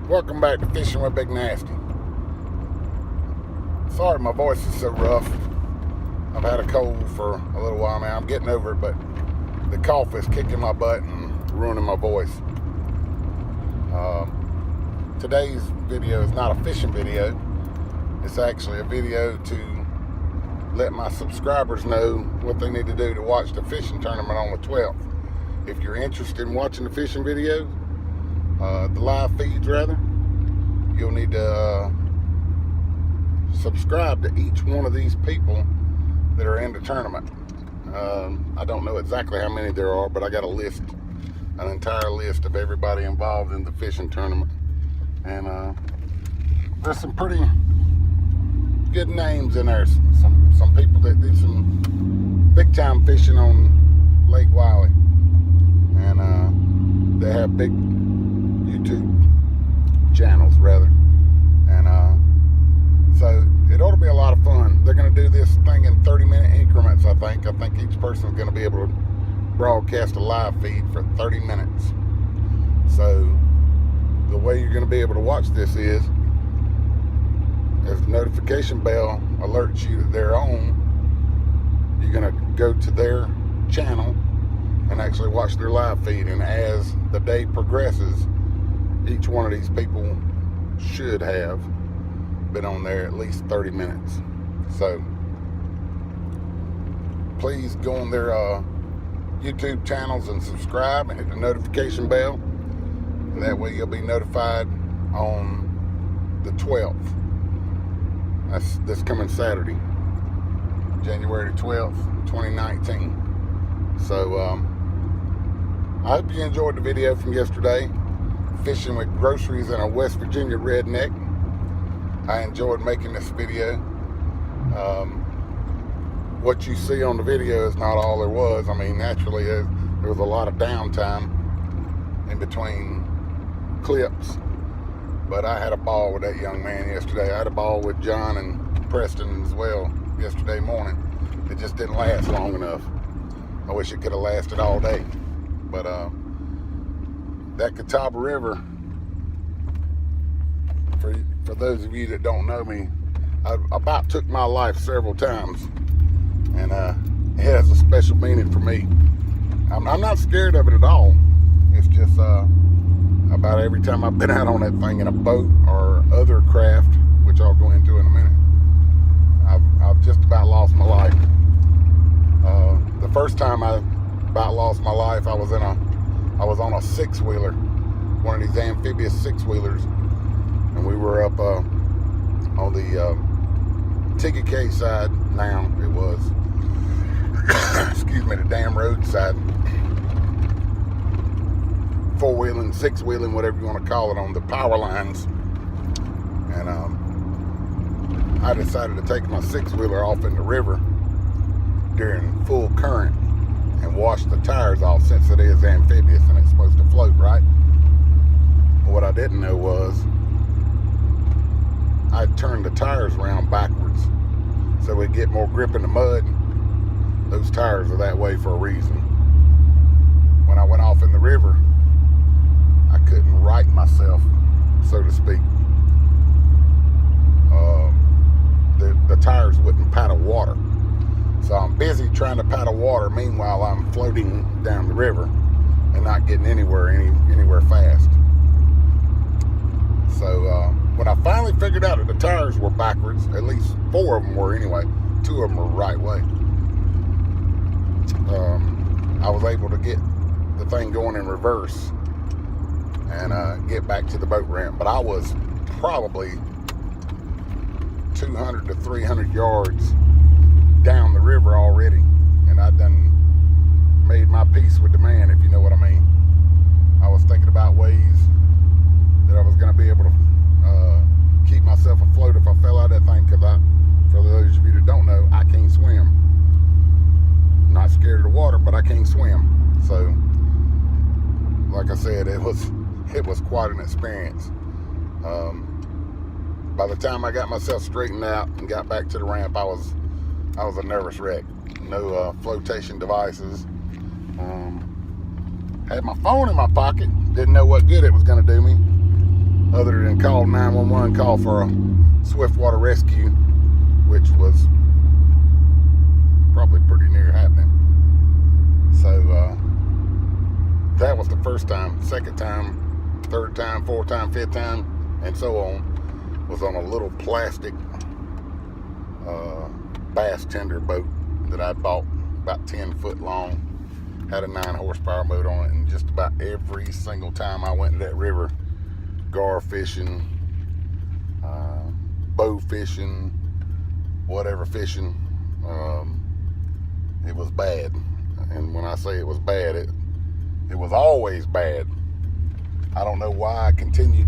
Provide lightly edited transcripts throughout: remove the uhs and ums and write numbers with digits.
Welcome back to Fishing with Big Nasty. Sorry my voice is so rough. I've had a cold for a little while now. I'm getting over it, but the cough is kicking my butt and ruining my voice. Today's video is not a fishing video. It's actually a video to let my subscribers know what they need to do to watch the fishing tournament on the 12th. If you're interested in watching the fishing videos, the live feeds rather, you'll need to subscribe to each one of these people that are in the tournament. I don't know exactly how many there are, but I got a list, an entire list of everybody involved in the fishing tournament. And there's some pretty good names in there. Some people that do some big time fishing on Lake Wiley. And they have big YouTube channels rather, and so it ought to be a lot of fun. They're going to do this thing in 30-minute increments. I think each person's going to be able to broadcast a live feed for 30 minutes. So the way you're going to be able to watch this is, if the notification bell alerts you that they're on, you're going to go to their channel and actually watch their live feed. And as the day progresses, each one of these people should have been on there at least 30 minutes. So please go on their YouTube channels and subscribe and hit the notification bell. And that way you'll be notified on the 12th. That's this coming Saturday, January 12th, 2019. So I hope you enjoyed the video from yesterday. Fishing with groceries and a West Virginia redneck. I enjoyed making this video. What you see on the video is not all there was. I mean, naturally, there was a lot of downtime in between clips. But I had a ball with that young man yesterday. I had a ball with John and Preston as well yesterday morning. It just didn't last long enough. I wish it could have lasted all day. But that Catawba River, for those of you that don't know me, I about took my life several times, and it has a special meaning for me. I'm not scared of it at all. It's just about every time I've been out on that thing in a boat or other craft, which I'll go into in a minute, I've just about lost my life. The first time I about lost my life, I was on a six-wheeler, one of these amphibious six-wheelers, and we were up on the TKK side. Now it was, excuse me, the dam road side, four-wheeling, six-wheeling, whatever you want to call it, on the power lines. And I decided to take my six-wheeler off in the river during full current and wash the tires off, since it is amphibious and it's supposed to float, right? But what I didn't know was I'd turned the tires around backwards so we'd get more grip in the mud. Those tires are that way for a reason. When I went off in the river, I couldn't right myself, so to speak. The tires wouldn't paddle water. So I'm busy trying to paddle water. Meanwhile, I'm floating down the river and not getting anywhere fast. So when I finally figured out that the tires were backwards, at least 4 of them were anyway, 2 of them were right way, I was able to get the thing going in reverse and get back to the boat ramp. But I was probably 200 to 300 yards down the river already, and I done made my peace with the man, if you know what I mean. I was thinking about ways that I was going to be able to keep myself afloat if I fell out of that thing, because for those of you that don't know, I can't swim. I'm not scared of the water, but I can't swim. So, like I said, it was quite an experience. By the time I got myself straightened out and got back to the ramp, I was a nervous wreck. No flotation devices. Had my phone in my pocket. Didn't know what good it was going to do me, other than call 911, call for a swift water rescue, which was probably pretty near happening. So that was the first time. Second time, third time, fourth time, fifth time, and so on, was on a little plastic bass tender boat that I bought, about 10 foot long. Had a 9 horsepower motor on it, and just about every single time I went to that river, gar fishing, bow fishing, whatever fishing, it was bad. And when I say it was bad, it was always bad. I don't know why I continued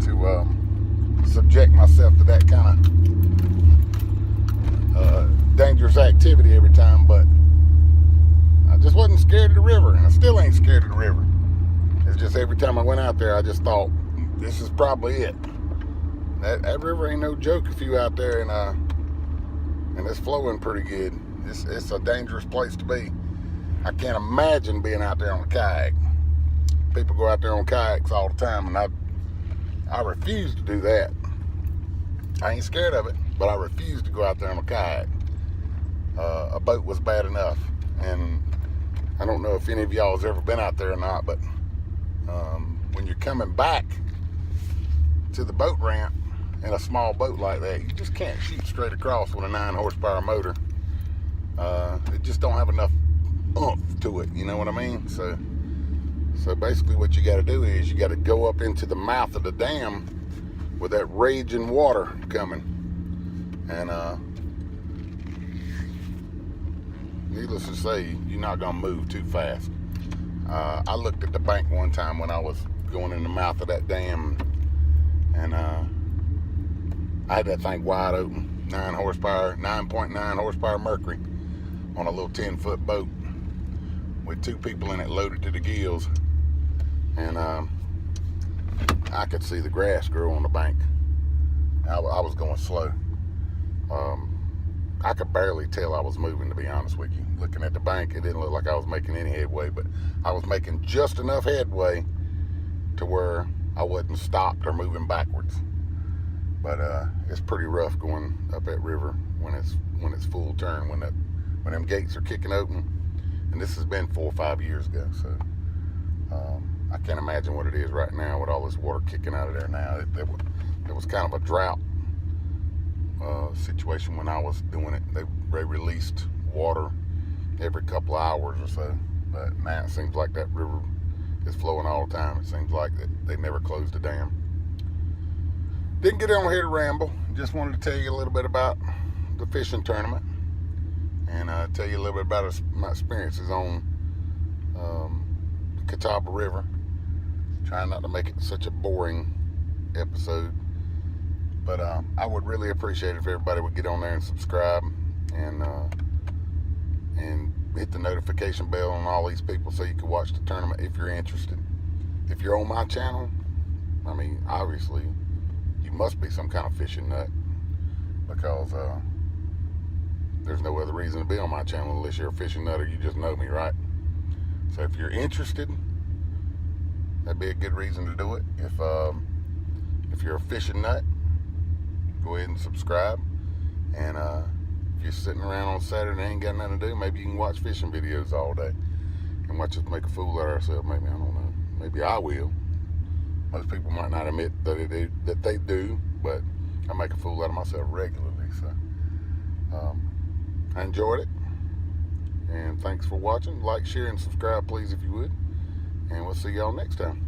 to subject myself to that kind of dangerous activity every time, but I just wasn't scared of the river, and I still ain't scared of the river. It's just every time I went out there, I just thought, this is probably it. That river ain't no joke if you out there, and it's flowing pretty good. It's a dangerous place to be. I can't imagine being out there on a kayak. People go out there on kayaks all the time, and I refuse to do that. I ain't scared of it, but I refuse to go out there on a kayak. A boat was bad enough, and I don't know if any of y'all has ever been out there or not, but when you're coming back to the boat ramp in a small boat like that, you just can't shoot straight across with a 9 horsepower motor. It just don't have enough oomph to it, you know what I mean? So basically what you got to do is you got to go up into the mouth of the dam with that raging water coming, and needless to say, you're not gonna move too fast. I looked at the bank one time when I was going in the mouth of that dam, and I had that thing wide open, 9 horsepower, 9.9 horsepower Mercury, on a little 10-foot boat with 2 people in it loaded to the gills, and I could see the grass grow on the bank. I was going slow. I could barely tell I was moving, to be honest with you. Looking at the bank, it didn't look like I was making any headway, but I was making just enough headway to where I wasn't stopped or moving backwards. But it's pretty rough going up that river when it's full turn, when them gates are kicking open. And this has been 4 or 5 years ago, so I can't imagine what it is right now with all this water kicking out of there now. It was kind of a drought situation when I was doing it. They released water every couple of hours or so, but now it seems like that river is flowing all the time. It seems like that they never closed the dam. Didn't get on here to ramble. Just wanted to tell you a little bit about the fishing tournament, and tell you a little bit about my experiences on the Catawba River. Trying not to make it such a boring episode, but I would really appreciate it if everybody would get on there and subscribe, and hit the notification bell on all these people so you can watch the tournament if you're interested. If you're on my channel, I mean, obviously you must be some kind of fishing nut, because there's no other reason to be on my channel unless you're a fishing nut or you just know me, right? So if you're interested, that'd be a good reason to do it. If you're a fishing nut, go ahead and subscribe. And if you're sitting around on Saturday and ain't got nothing to do, maybe you can watch fishing videos all day and watch us make a fool out of ourselves. Maybe, I don't know. Maybe I will. Most people might not admit that they do, but I make a fool out of myself regularly. So I enjoyed it, and thanks for watching. Like, share, and subscribe, please, if you would. And we'll see y'all next time.